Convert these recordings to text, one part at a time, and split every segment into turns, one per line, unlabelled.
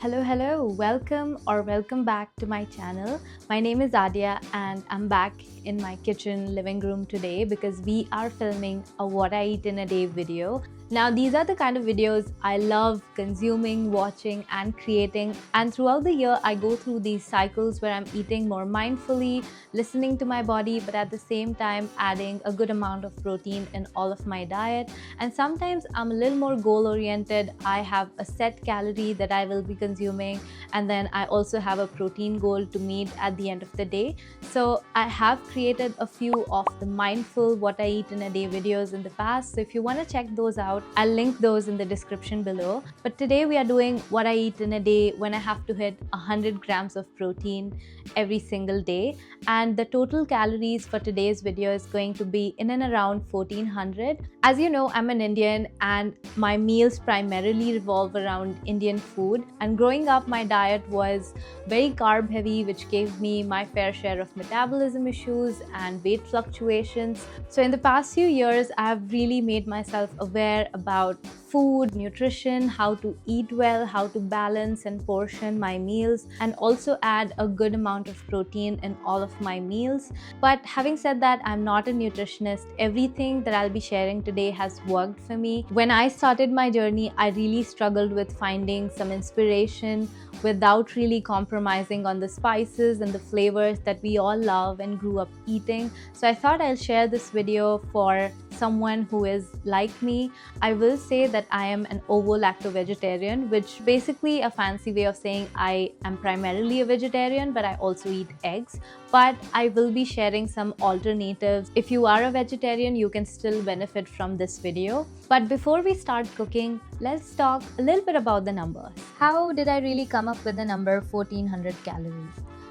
Hello, welcome back to my channel. My name is Adya and I'm back in my kitchen living room today because we are filming a what I eat in a day video. Now these are the kind of videos I love consuming, watching and creating, and throughout the year I go through these cycles where I'm eating more mindfully, listening to my body, but at the same time adding a good amount of protein in all of my diet. And sometimes I'm a little more goal oriented. I have a set calorie that I will be consuming, and then I also have a protein goal to meet at the end of the day. So I have created a few of the mindful what I eat in a day videos in the past, so if you want to check those out, I'll link those in the description below. But today we are doing what I eat in a day when I have to hit 100 grams of protein every single day, and the total calories for today's video is going to be in and around 1400. As you know, I'm an Indian and my meals primarily revolve around Indian food, and growing up my diet was very carb heavy, which gave me my fair share of metabolism issues and weight fluctuations. So in the past few years I have really made myself aware about food, nutrition, how to eat well, how to balance and portion my meals, and also add a good amount of protein in all of my meals. But having said that, I'm not a nutritionist. Everything that I'll be sharing today has worked for me. When I started my journey, I really struggled with finding some inspiration without really compromising on the spices and the flavors that we all love and grew up eating. So I thought I'll share this video for someone who is like me. I will say that I am an Ovo Lacto vegetarian, which basically a fancy way of saying I am primarily a vegetarian, but I also eat eggs. But I will be sharing some alternatives. If you are a vegetarian, you can still benefit from this video. But before we start cooking, let's talk a little bit about the numbers. How did I really come up with the number 1400 calories?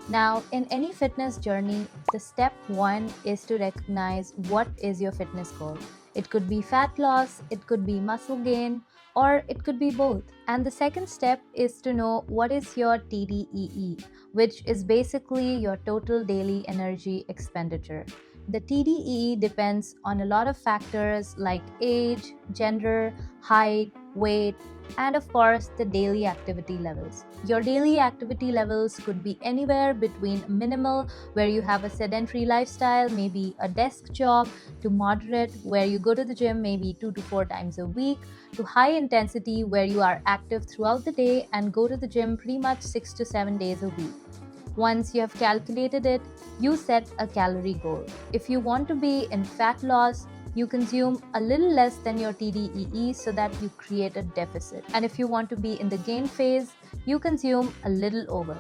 Now, in any fitness journey, the step one is to recognize what is your fitness goal. It could be fat loss, it could be muscle gain, or it could be both. And the second step is to know what is your TDEE, which is basically your total daily energy expenditure. The TDEE depends on a lot of factors like age, gender, height, weight, and of course the daily activity levels. Your daily activity levels could be anywhere between minimal, where you have a sedentary lifestyle, maybe a desk job, to moderate, where you go to the gym maybe 2 to 4 times a week, to high intensity, where you are active throughout the day and go to the gym pretty much 6 to 7 days a week. Once you have calculated it, you set a calorie goal. If you want to be in fat loss, you consume a little less than your TDEE so that you create a deficit. And if you want to be in the gain phase, you consume a little over.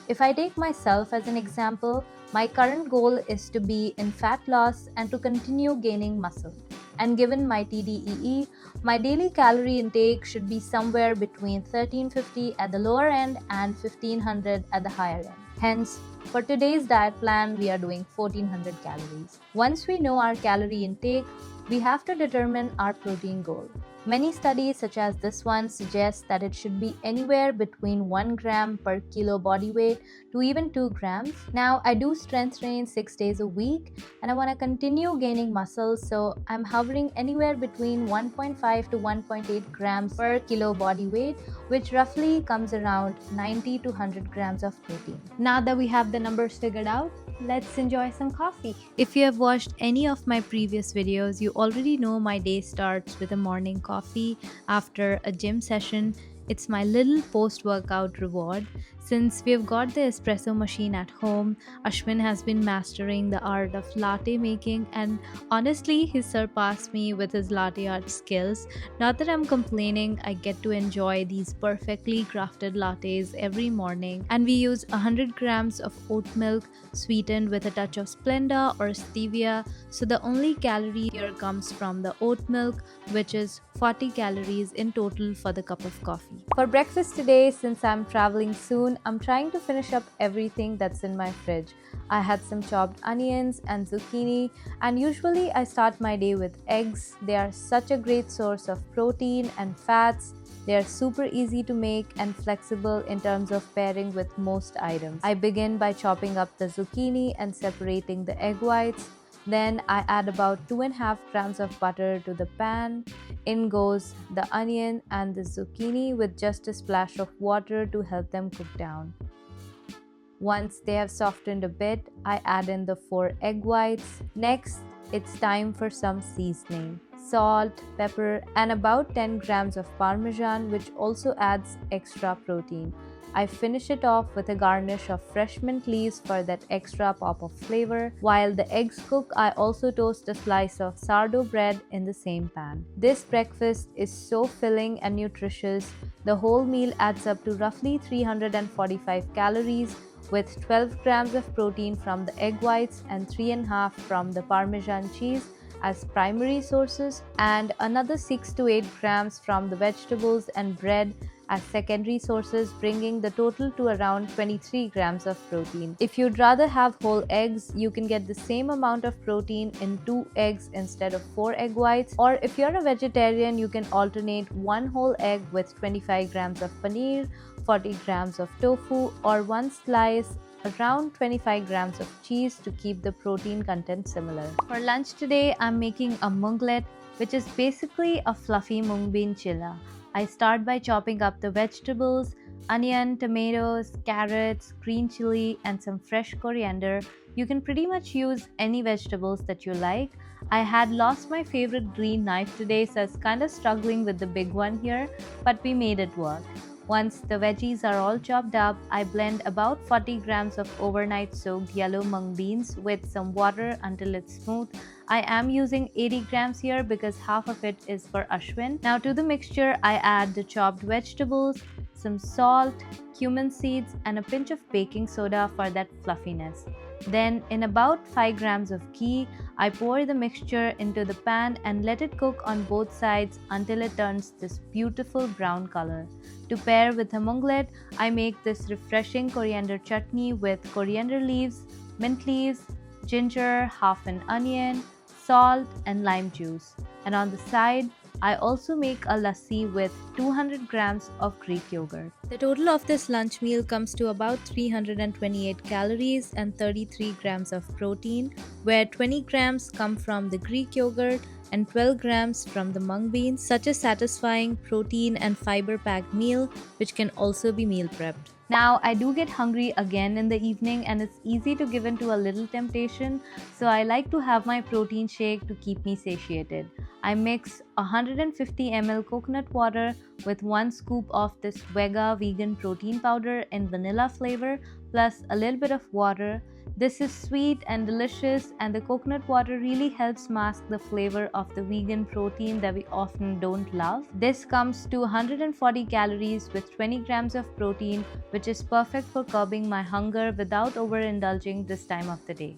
If I take myself as an example, my current goal is to be in fat loss and to continue gaining muscle. And given my TDEE, my daily calorie intake should be somewhere between 1350 at the lower end and 1500 at the higher end. Hence, for today's diet plan, we are doing 1400 calories. Once we know our calorie intake, we have to determine our protein goal. Many studies such as this one suggest that it should be anywhere between 1 gram per kilo body weight to even 2 grams. Now, I do strength train 6 days a week and I want to continue gaining muscle, so I'm hovering anywhere between 1.5 to 1.8 grams per kilo body weight, which roughly comes around 90 to 100 grams of protein. Now that we have the numbers figured out, let's enjoy some coffee. If you have watched any of my previous videos, you already know my day starts with a morning coffee after a gym session. It's my little post-workout reward. Since we've got the espresso machine at home, Ashwin has been mastering the art of latte making, and honestly, he surpassed me with his latte art skills. Not that I'm complaining, I get to enjoy these perfectly crafted lattes every morning, and we use 100 grams of oat milk sweetened with a touch of Splenda or stevia, so the only calorie here comes from the oat milk, which is 40 calories in total for the cup of coffee. For breakfast today, since I'm traveling soon, I'm trying to finish up everything that's in my fridge. I had some chopped onions and zucchini, and usually I start my day with eggs. They are such a great source of protein and fats. They are super easy to make and flexible in terms of pairing with most items. I begin by chopping up the zucchini and separating the egg whites. Then I add about 2.5 grams of butter to the pan. in goes the onion and the zucchini with just a splash of water to help them cook down. Once they have softened a bit, I add in the 4 egg whites. Next, it's time for some seasoning. Salt, pepper, and about 10 grams of parmesan, which also adds extra protein. I finish it off with a garnish of fresh mint leaves for that extra pop of flavor. While the eggs cook, I also toast a slice of sourdough bread in the same pan. This breakfast is so filling and nutritious. The whole meal adds up to roughly 345 calories, with 12 grams of protein from the egg whites and 3.5 from the Parmesan cheese as primary sources, and another 6 to 8 grams from the vegetables and bread as secondary sources, bringing the total to around 23 grams of protein. If you'd rather have whole eggs, you can get the same amount of protein in 2 eggs instead of 4 egg whites, or if you're a vegetarian, you can alternate 1 whole egg with 25 grams of paneer, 40 grams of tofu, or 1 slice around 25 grams of cheese to keep the protein content similar. For lunch today, I'm making a munglet, which is basically a fluffy mung bean chilla. I start by chopping up the vegetables, onion, tomatoes, carrots, green chili, and some fresh coriander. You can pretty much use any vegetables that you like. I had lost my favorite green knife today, so I was kind of struggling with the big one here, but we made it work. Once the veggies are all chopped up, I blend about 40 grams of overnight soaked yellow mung beans with some water until it's smooth. I am using 80 grams here because half of it is for Ashwin. Now to the mixture, I add the chopped vegetables, some salt, cumin seeds, and a pinch of baking soda for that fluffiness. Then, in about 5 grams of ghee, I pour the mixture into the pan and let it cook on both sides until it turns this beautiful brown color. To pair with the munglet, I make this refreshing coriander chutney with coriander leaves, mint leaves, ginger, half an onion, salt, and lime juice. And on the side, I also make a lassi with 200 grams of Greek yogurt. The total of this lunch meal comes to about 328 calories and 33 grams of protein, where 20 grams come from the Greek yogurt and 12 grams from the mung beans. Such a satisfying protein and fiber-packed meal, which can also be meal prepped. Now, I do get hungry again in the evening and it's easy to give in to a little temptation, so I like to have my protein shake to keep me satiated. I mix 150 ml coconut water with 1 scoop of this Vega vegan protein powder in vanilla flavor plus a little bit of water. This is sweet and delicious, and the coconut water really helps mask the flavor of the vegan protein that we often don't love. This comes to 140 calories with 20 grams of protein, which is perfect for curbing my hunger without overindulging this time of the day.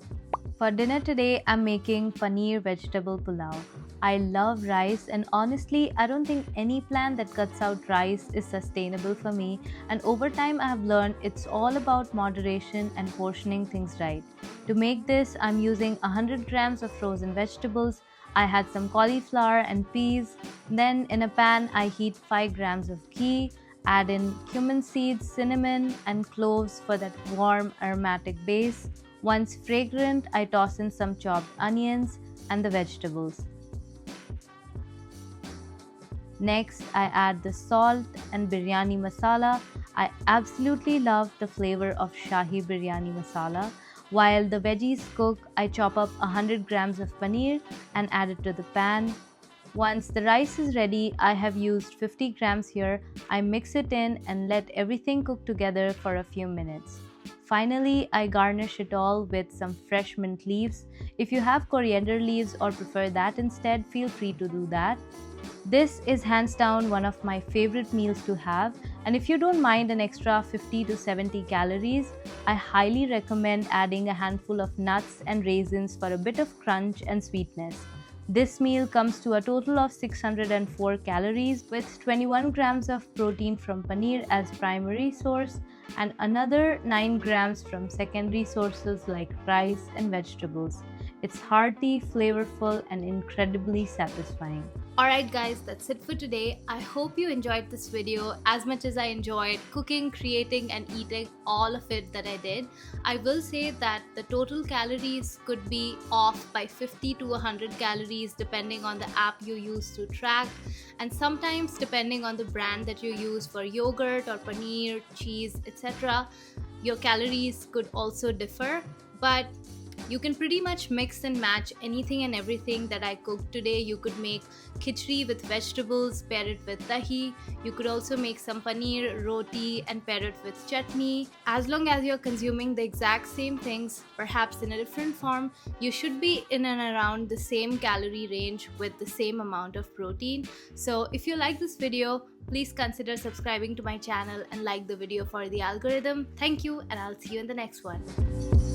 For dinner today, I'm making paneer vegetable pulao. I love rice, and honestly, I don't think any plan that cuts out rice is sustainable for me, and over time I have learned it's all about moderation and portioning things right. To make this, I'm using 100 grams of frozen vegetables. I had some cauliflower and peas. Then in a pan, I heat 5 grams of ghee, add in cumin seeds, cinnamon, and cloves for that warm aromatic base. Once fragrant, I toss in some chopped onions and the vegetables. Next, I add the salt and biryani masala. I absolutely love the flavor of Shahi biryani masala. While the veggies cook, I chop up 100 grams of paneer and add it to the pan. Once the rice is ready, I have used 50 grams here. I mix it in and let everything cook together for a few minutes. Finally, I garnish it all with some fresh mint leaves. If you have coriander leaves or prefer that instead, feel free to do that. This is hands down one of my favorite meals to have, and if you don't mind an extra 50 to 70 calories, I highly recommend adding a handful of nuts and raisins for a bit of crunch and sweetness. This meal comes to a total of 604 calories with 21 grams of protein from paneer as primary source and another 9 grams from secondary sources like rice and vegetables. It's hearty, flavorful, and incredibly satisfying. Alright guys, that's it for today. I hope you enjoyed this video as much as I enjoyed cooking, creating and eating all of it that I did. I will say that the total calories could be off by 50 to 100 calories depending on the app you use to track, and sometimes depending on the brand that you use for yogurt or paneer, cheese, etc. Your calories could also differ, but you can pretty much mix and match anything and everything that I cooked today. You could make khichdi with vegetables, pair it with dahi. You could also make some paneer, roti and pair it with chutney. As long as you're consuming the exact same things, perhaps in a different form, you should be in and around the same calorie range with the same amount of protein. So if you like this video, please consider subscribing to my channel and like the video for the algorithm. Thank you, and I'll see you in the next one.